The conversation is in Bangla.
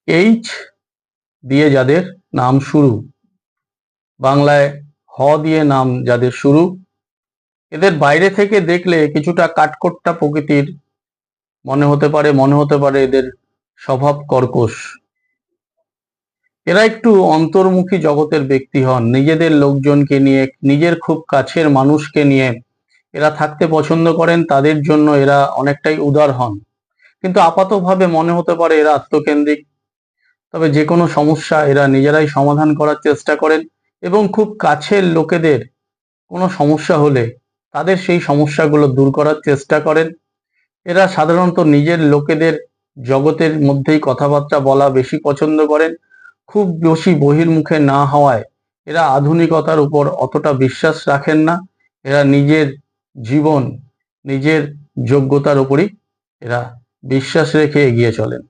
এইচ দিয়ে যাদের নাম শুরু, বাংলায় হ দিয়ে নাম যাদের শুরু, এদের বাইরে থেকে দেখলে কিছুটা কাঠখোট্টা প্রকৃতির মনে হতে পারে এদের স্বভাব কর্কশ। এরা একটু অন্তর্মুখী জগতের ব্যক্তি হন। নিজেদের লোকজনকে নিয়ে, নিজের খুব কাছের মানুষকে নিয়ে এরা থাকতে পছন্দ করেন। তাদের জন্য এরা অনেকটাই উদার হন, কিন্তু আপাতভাবে মনে হতে পারে এরা আত্মকেন্দ্রিক। তবে যে কোনো সমস্যা এরা নিজেরাই সমাধান করার চেষ্টা করেন এবং খুব কাছের লোকেদের কোনো সমস্যা হলে তাদের সেই সমস্যাগুলো দূর করার চেষ্টা করেন। এরা সাধারণত নিজের লোকেদের জগতের মধ্যেই কথাবার্তা বলা বেশি পছন্দ করেন। খুব বেশি বহির্মুখে না হওয়ায় এরা আধুনিকতার উপর অতটা বিশ্বাস রাখেন না। এরা নিজের জীবন, নিজের যোগ্যতার উপরই এরা বিশ্বাস রেখে এগিয়ে চলেন।